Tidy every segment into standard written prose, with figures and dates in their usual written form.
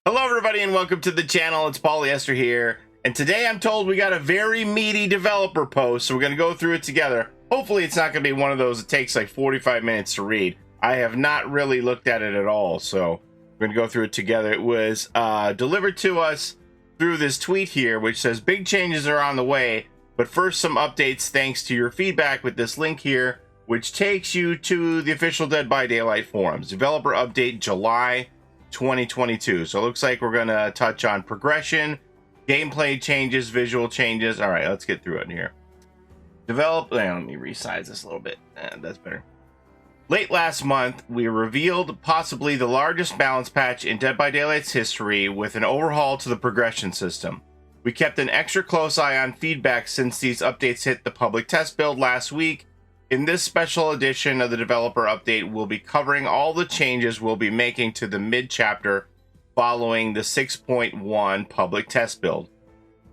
Hello everybody and welcome to the channel. It's Paulie, Esther here, and today I'm told we got a very meaty developer post, so we're going to go through it together. Hopefully it's not going to be one of those that takes like 45 minutes to read. I have not really looked at it at all, so we're going to go through it together. It was delivered to us through this tweet here, which says big changes are on the way, but first some updates thanks to your feedback with this link here, which takes you to the official Dead by Daylight forums. Developer update July 2022. So it looks like we're going to touch on progression, gameplay changes, visual changes. All right, let's get through it here. Let me resize this a little bit. That's better. Late last month, we revealed possibly the largest balance patch in Dead by Daylight's history with an overhaul to the progression system. We kept an extra close eye on feedback since these updates hit the public test build last week. In this special edition of the developer update, we'll be covering all the changes we'll be making to the mid-chapter following the 6.1 public test build.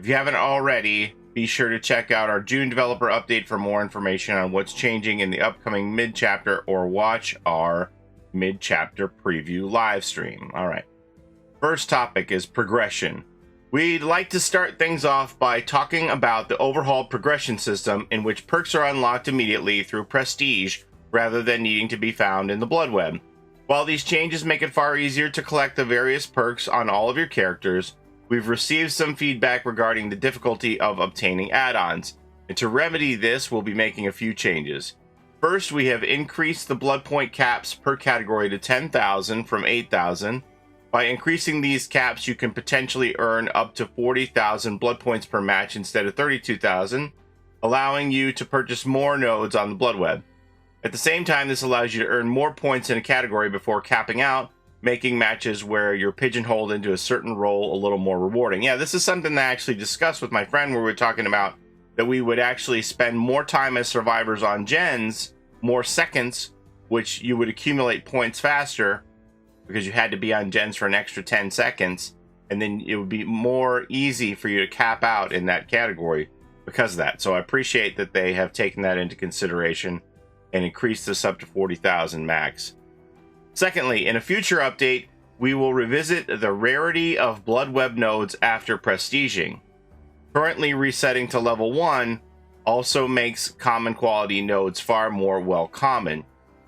If you haven't already, be sure to check out our June developer update for more information on what's changing in the upcoming mid-chapter, or watch our mid-chapter preview live stream. All right. First topic is progression. We'd like to start things off by talking about the overhauled progression system, in which perks are unlocked immediately through prestige rather than needing to be found in the blood web. While these changes make it far easier to collect the various perks on all of your characters, we've received some feedback regarding the difficulty of obtaining add-ons, and to remedy this, we'll be making a few changes. First, we have increased the bloodpoint caps per category to 10,000 from 8,000. By increasing these caps, you can potentially earn up to 40,000 blood points per match instead of 32,000, allowing you to purchase more nodes on the blood web. At the same time, this allows you to earn more points in a category before capping out, making matches where you're pigeonholed into a certain role a little more rewarding. Yeah, this is something that I actually discussed with my friend, where we were talking about that we would actually spend more time as survivors on gens, more seconds, which you would accumulate points faster, because you had to be on gens for an extra 10 seconds, and then it would be more easy for you to cap out in that category because of that. So I appreciate that they have taken that into consideration and increased this up to 40,000 max. Secondly, in a future update, we will revisit the rarity of blood web nodes after prestiging. Currently resetting to level 1 also makes common quality nodes far more well common.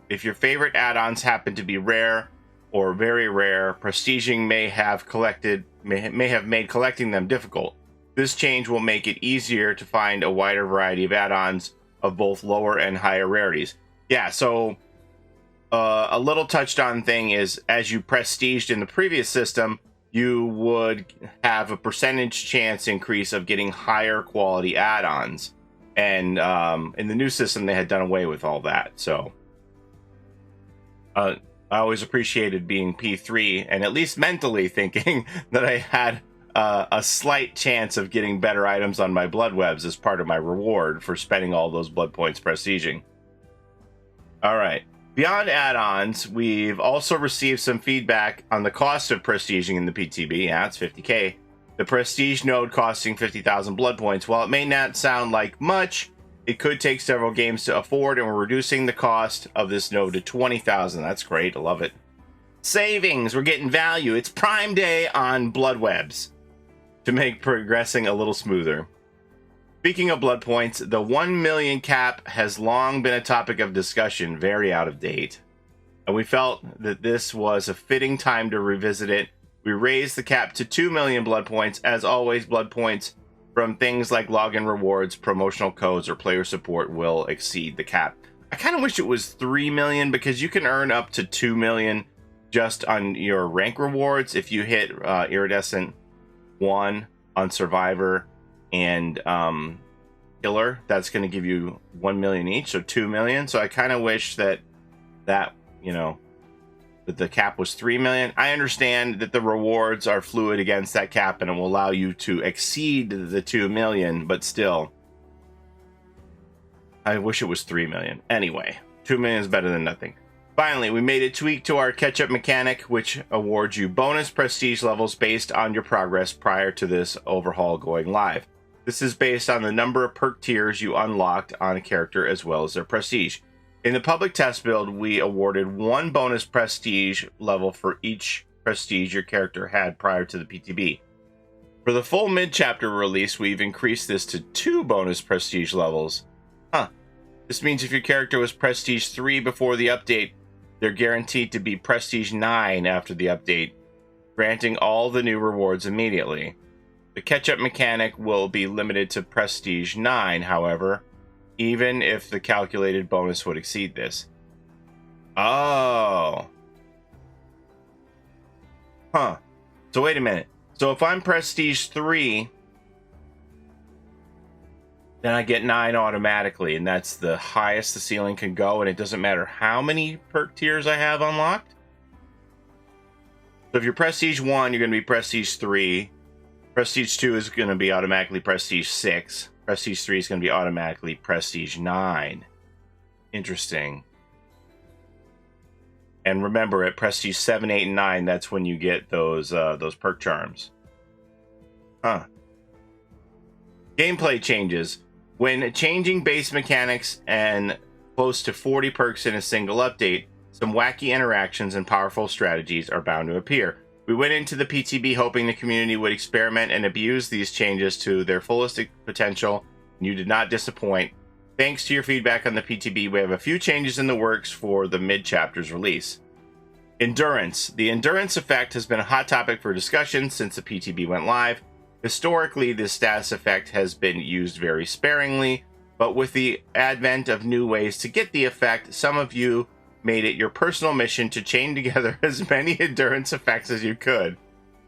If your favorite add-ons happen to be rare or very rare, prestiging may have made collecting them difficult. This change will make it easier to find a wider variety of add-ons of both lower and higher rarities. Yeah, so a little touched on thing is, as you prestiged in the previous system, you would have a percentage chance increase of getting higher quality add-ons. And in the new system, they had done away with all that. So I always appreciated being P3 and at least mentally thinking that I had a slight chance of getting better items on my blood webs as part of my reward for spending all those blood points prestiging. All right. Beyond add-ons, we've also received some feedback on the cost of prestiging in the PTB. Yeah, it's 50k. The prestige node costing 50,000 blood points. While it may not sound like much, it could take several games to afford, and we're reducing the cost of this node to 20,000. That's great. I love it. Savings. We're getting value. It's Prime Day on blood webs to make progressing a little smoother. Speaking of blood points, the 1 million cap has long been a topic of discussion, very out of date. And we felt that this was a fitting time to revisit it. We raised the cap to 2 million blood points. As always, blood points from things like login rewards, promotional codes, or player support will exceed the cap. I kind of wish it was 3 million, because you can earn up to 2 million just on your rank rewards if you hit Iridescent 1 on Survivor and Killer. That's going to give you 1 million each, so 2 million. So I kind of wish that that the cap was 3 million. I understand that the rewards are fluid against that cap and it will allow you to exceed the 2 million, but still, I wish it was 3 million. Anyway, 2 million is better than nothing. Finally, we made a tweak to our catch-up mechanic, which awards you bonus prestige levels based on your progress prior to this overhaul going live. This is based on the number of perk tiers you unlocked on a character as well as their prestige. In the public test build, we awarded 1 bonus prestige level for each prestige your character had prior to the PTB. For the full mid-chapter release, we've increased this to 2 bonus prestige levels. This means if your character was prestige 3 before the update, they're guaranteed to be prestige 9 after the update, granting all the new rewards immediately. The catch-up mechanic will be limited to prestige 9, however, even if the calculated bonus would exceed this. Oh. So wait a minute. So if I'm prestige 3, then I get 9 automatically, and that's the highest the ceiling can go, and it doesn't matter how many perk tiers I have unlocked. So if you're prestige 1, you're going to be prestige 3. Prestige 2 is going to be automatically prestige 6. Prestige 3 is going to be automatically prestige 9. Interesting. And remember, at prestige 7, 8, and 9, that's when you get those perk charms. Gameplay changes. When changing base mechanics and close to 40 perks in a single update, some wacky interactions and powerful strategies are bound to appear. We went into the PTB hoping the community would experiment and abuse these changes to their fullest potential, and you did not disappoint. Thanks to your feedback on the PTB, we have a few changes in the works for the mid-chapter's release. Endurance. The endurance effect has been a hot topic for discussion since the PTB went live. Historically, this status effect has been used very sparingly, but with the advent of new ways to get the effect, some of you made it your personal mission to chain together as many endurance effects as you could.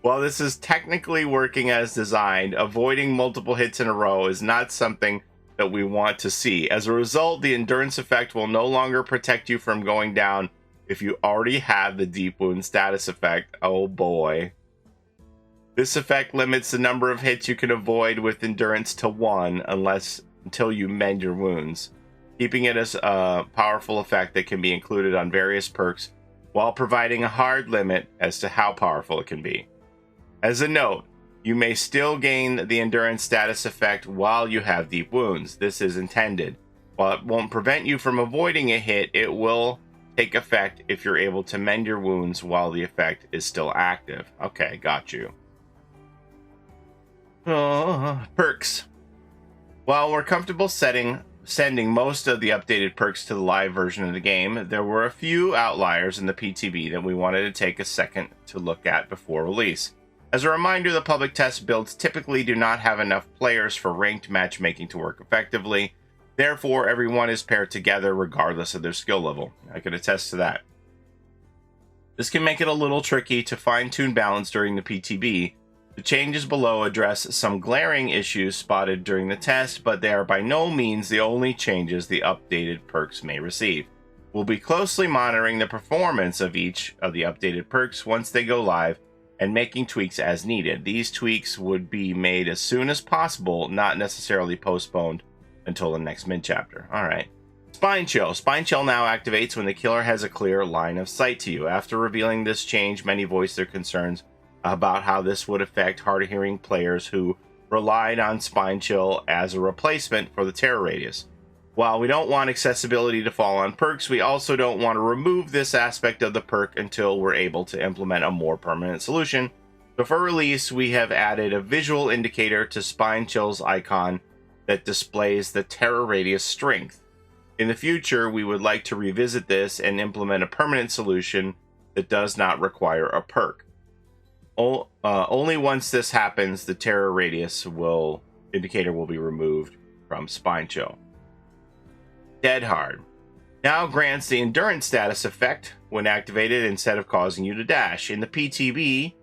While this is technically working as designed, avoiding multiple hits in a row is not something that we want to see. As a result, the endurance effect will no longer protect you from going down if you already have the deep wound status effect. Oh boy. This effect limits the number of hits you can avoid with endurance to 1 until you mend your wounds, keeping it as a powerful effect that can be included on various perks while providing a hard limit as to how powerful it can be. As a note, you may still gain the endurance status effect while you have deep wounds. This is intended. While it won't prevent you from avoiding a hit, it will take effect if you're able to mend your wounds while the effect is still active. Okay, got you. Perks. While we're comfortable sending most of the updated perks to the live version of the game, there were a few outliers in the PTB that we wanted to take a second to look at before release. As a reminder, the public test builds typically do not have enough players for ranked matchmaking to work effectively. Therefore, everyone is paired together regardless of their skill level. I can attest to that. This can make it a little tricky to fine-tune balance during the PTB. The changes below address some glaring issues spotted during the test, but they are by no means the only changes the updated perks may receive. We'll be closely monitoring the performance of each of the updated perks once they go live and making tweaks as needed. These tweaks would be made as soon as possible, not necessarily postponed until the next mid-chapter. Alright. Spine Chill. Spine Chill now activates when the killer has a clear line of sight to you. After revealing this change, many voiced their concerns about how this would affect hard-of-hearing players who relied on Spine Chill as a replacement for the terror radius. While we don't want accessibility to fall on perks, we also don't want to remove this aspect of the perk until we're able to implement a more permanent solution. So for release, we have added a visual indicator to Spine Chill's icon that displays the terror radius strength. In the future, we would like to revisit this and implement a permanent solution that does not require a perk. Only once this happens, the terror radius indicator will be removed from Spine Chill. Dead Hard now grants the endurance status effect when activated instead of causing you to dash. In the PTB,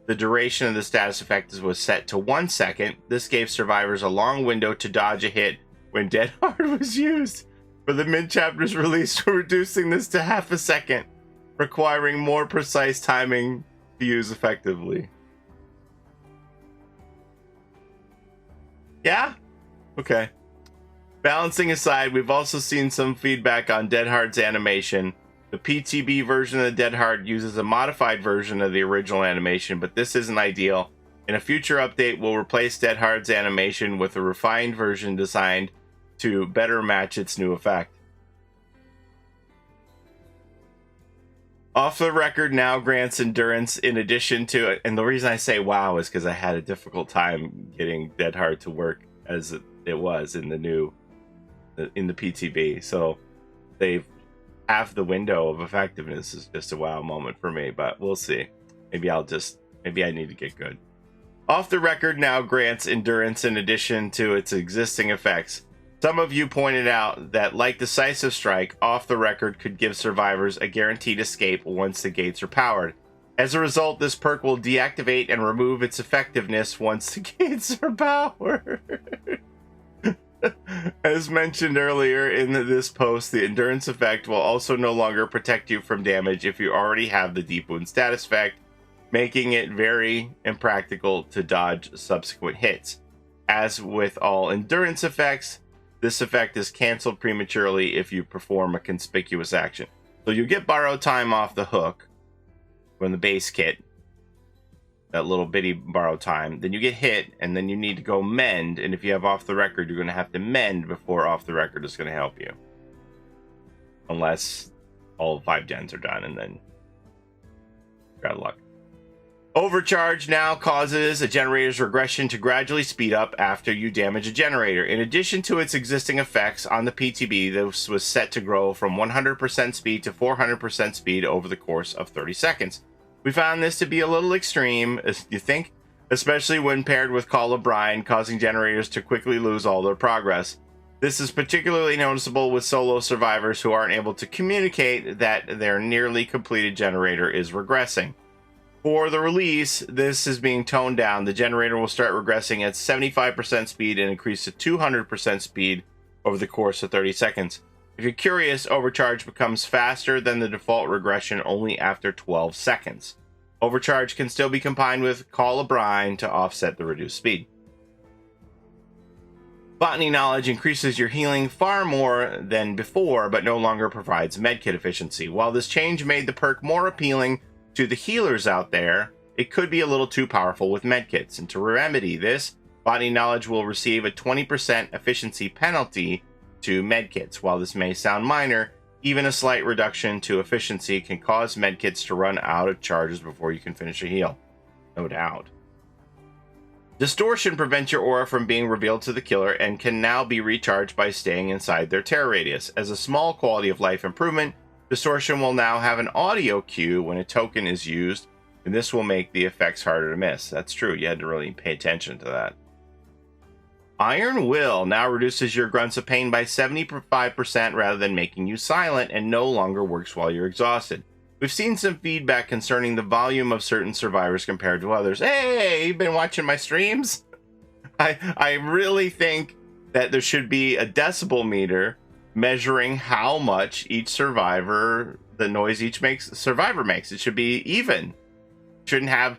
the duration of the status effect was set to 1 second. This gave survivors a long window to dodge a hit when Dead Hard was used. For the mid-chapter's release, we're reducing this to half a second, requiring more precise timing to use effectively. Yeah? Okay. Balancing aside, we've also seen some feedback on Dead Hard's animation. The PTB version of the Dead Hard uses a modified version of the original animation, but this isn't ideal. In a future update, we'll replace Dead Hard's animation with a refined version designed to better match its new effect. Off the record now grants endurance in addition to, and the reason I say wow is because I had a difficult time getting Dead Hard to work as it was in the PTB. So they've half the window of effectiveness is just a wow moment for me, but we'll see. Maybe I need to get good. Off the record now grants endurance in addition to its existing effects. Some of you pointed out that, like Decisive Strike, Off the Record could give survivors a guaranteed escape once the gates are powered. As a result, this perk will deactivate and remove its effectiveness once the gates are powered. As mentioned earlier in this post, the endurance effect will also no longer protect you from damage if you already have the Deep Wound status effect, making it very impractical to dodge subsequent hits. As with all endurance effects, this effect is canceled prematurely if you perform a conspicuous action. So you get borrowed time off the hook from the base kit, that little bitty borrowed time. Then you get hit, and then you need to go mend. And if you have Off the Record, you're going to have to mend before Off the Record is going to help you. Unless all 5 gens are done, and then you're out of luck. Overcharge now causes a generator's regression to gradually speed up after you damage a generator. In addition to its existing effects on the PTB, this was set to grow from 100% speed to 400% speed over the course of 30 seconds. We found this to be a little extreme, as you think, especially when paired with Call of Brine, causing generators to quickly lose all their progress. This is particularly noticeable with solo survivors who aren't able to communicate that their nearly completed generator is regressing. For the release, this is being toned down. The generator will start regressing at 75% speed and increase to 200% speed over the course of 30 seconds. If you're curious, Overcharge becomes faster than the default regression only after 12 seconds. Overcharge can still be combined with Call of Brine to offset the reduced speed. Botany Knowledge increases your healing far more than before, but no longer provides medkit efficiency. While this change made the perk more appealing to the healers out there, it could be a little too powerful with medkits, and to remedy this, Botany Knowledge will receive a 20% efficiency penalty to medkits. While this may sound minor, even a slight reduction to efficiency can cause medkits to run out of charges before you can finish a heal. No doubt. Distortion prevents your aura from being revealed to the killer and can now be recharged by staying inside their terror radius. As a small quality of life improvement, Distortion will now have an audio cue when a token is used, and this will make the effects harder to miss. That's true, you had to really pay attention to that. Iron Will now reduces your grunts of pain by 75% rather than making you silent, and no longer works while you're exhausted. We've seen some feedback concerning the volume of certain survivors compared to others. Hey, you've been watching my streams? I really think that there should be a decibel meter measuring how much each survivor, the noise each survivor makes. It should be even. Shouldn't have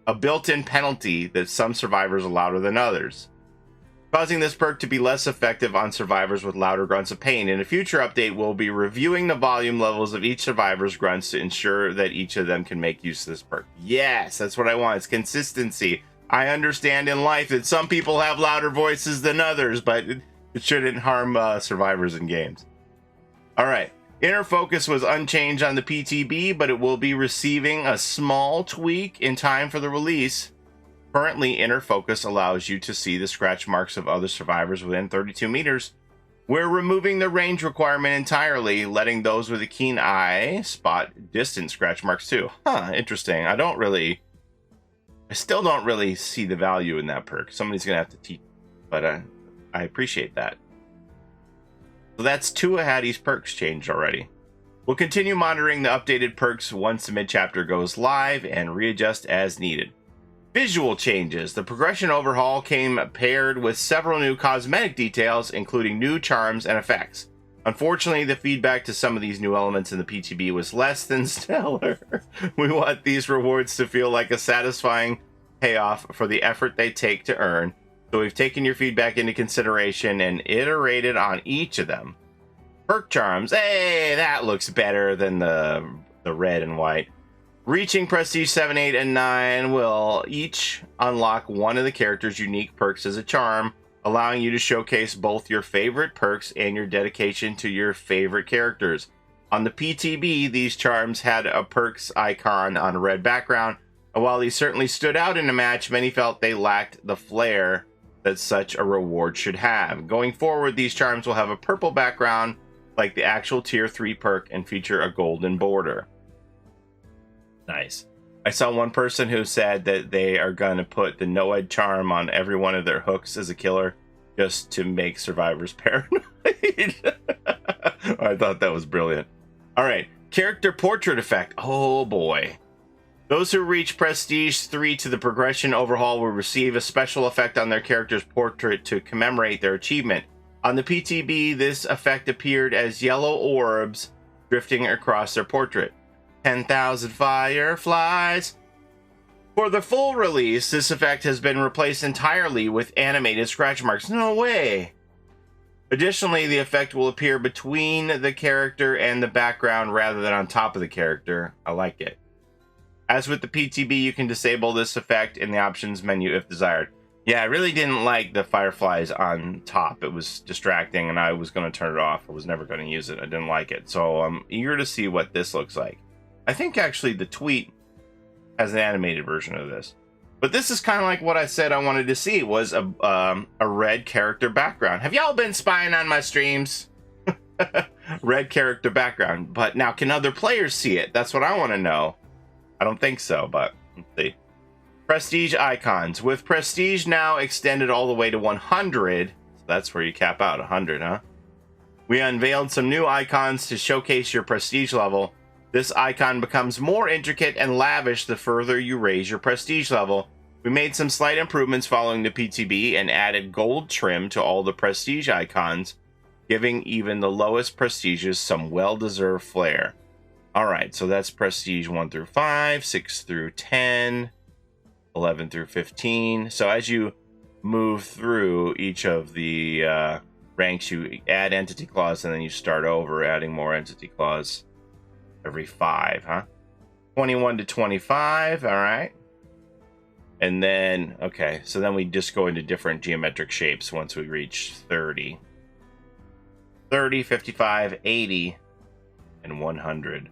a built-in penalty that some survivors are louder than others, causing this perk to be less effective on survivors with louder grunts of pain. In a future update, we'll be reviewing the volume levels of each survivor's grunts to ensure that each of them can make use of this perk. Yes, that's what I want. It's consistency. I understand in life that some people have louder voices than others, but it shouldn't harm survivors in games. All right. Inner Focus was unchanged on the PTB, but it will be receiving a small tweak in time for the release. Currently, Inner Focus allows you to see the scratch marks of other survivors within 32 meters. We're removing the range requirement entirely, letting those with a keen eye spot distant scratch marks too. Huh, interesting. I still don't really see the value in that perk. Somebody's going to have to teach, but I appreciate that. So that's 2 of Hattie's perks changed already. We'll continue monitoring the updated perks once the mid-chapter goes live and readjust as needed. Visual changes. The progression overhaul came paired with several new cosmetic details, including new charms and effects. Unfortunately, the feedback to some of these new elements in the PTB was less than stellar. We want these rewards to feel like a satisfying payoff for the effort they take to earn. So we've taken your feedback into consideration and iterated on each of them. Perk charms. Hey, that looks better than the red and white. Reaching Prestige 7, 8, and 9 will each unlock one of the character's unique perks as a charm, allowing you to showcase both your favorite perks and your dedication to your favorite characters. On the PTB, these charms had a perks icon on a red background, and while these certainly stood out in a match, many felt they lacked the flair that such a reward should have. Going forward, these charms will have a purple background like the actual tier 3 perk and feature a golden border. Nice. I saw one person who said that they are going to put the Noed charm on every one of their hooks as a killer just to make survivors paranoid. I thought that was brilliant. All right, character portrait effect. Oh boy. Those who reach Prestige 3 to the progression overhaul will receive a special effect on their character's portrait to commemorate their achievement. On the PTB, this effect appeared as yellow orbs drifting across their portrait. 10,000 fireflies. For the full release, this effect has been replaced entirely with animated scratch marks. No way! Additionally, the effect will appear between the character and the background rather than on top of the character. I like it. As with the PTB, you can disable this effect in the options menu if desired. Yeah, I really didn't like the fireflies on top. It was distracting and I was going to turn it off. I was never going to use it. I didn't like it. So I'm eager to see what this looks like. I think actually the tweet has an animated version of this. But this is kind of like what I said I wanted to see, was a red character background. Have y'all been spying on my streams? Red character background. But now, can other players see it? That's what I want to know. I don't think so, but let's see. Prestige icons. With Prestige now extended all the way to 100, so that's where you cap out, 100, huh? We unveiled some new icons to showcase your Prestige level. This icon becomes more intricate and lavish the further you raise your Prestige level. We made some slight improvements following the PTB and added gold trim to all the Prestige icons, giving even the lowest Prestiges some well-deserved flair. Alright, so that's Prestige 1 through 5, 6 through 10, 11 through 15. So as you move through each of the ranks, you add entity clause and then you start over adding more entity clause every 5, huh? 21 to 25, alright. And then, okay, so then we just go into different geometric shapes once we reach 30. 30, 55, 80, and 100.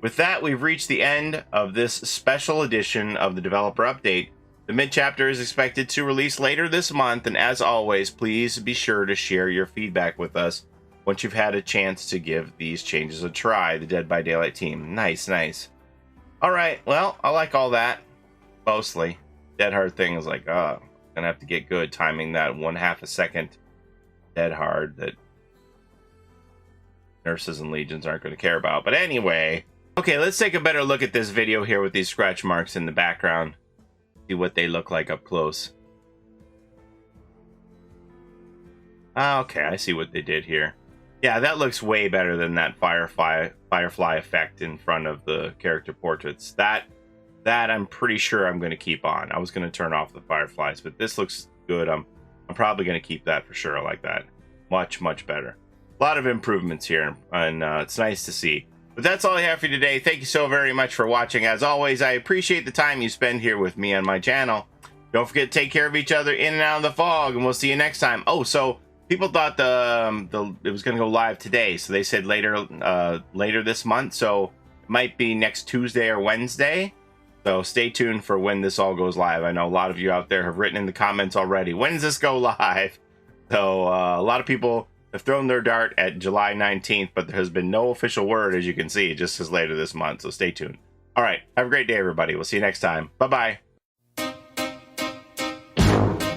With that, we've reached the end of this special edition of the developer update. The mid-chapter is expected to release later this month, and as always, please be sure to share your feedback with us once you've had a chance to give these changes a try. The Dead by Daylight team. Nice, nice. Alright, well, I like all that. Mostly. Dead hard thing is like, gonna have to get good timing that 1/2 a second dead hard that nurses and legions aren't going to care about. But anyway, okay, let's take a better look at this video here with these scratch marks in the background. See what they look like up close. Okay, I see what they did here. Yeah, that looks way better than that firefly effect in front of the character portraits. That I'm pretty sure I'm going to keep on. I was going to turn off the fireflies, but this looks good. I'm probably going to keep that for sure. I like that. Much, much better. A lot of improvements here, and it's nice to see. But that's all I have for you today. Thank you so very much for watching. As always, I appreciate the time you spend here with me on my channel. Don't forget to take care of each other in and out of the fog, and we'll see you next time. Oh, so people thought it was going to go live today, so they said later this month. So it might be next Tuesday or Wednesday. So stay tuned for when this all goes live. I know a lot of you out there have written in the comments already, when does this go live? So a lot of people have thrown their dart at July 19th, but there has been no official word, as you can see. It just says later this month, so stay tuned. All right, have a great day, everybody. We'll see you next time. Bye-bye.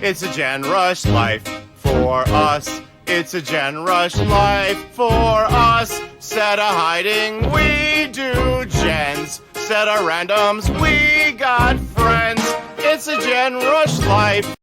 It's a Gen Rush life for us. It's a Gen Rush life for us. Set a hiding, we do gens. Set our randoms, we got friends. It's a Gen Rush life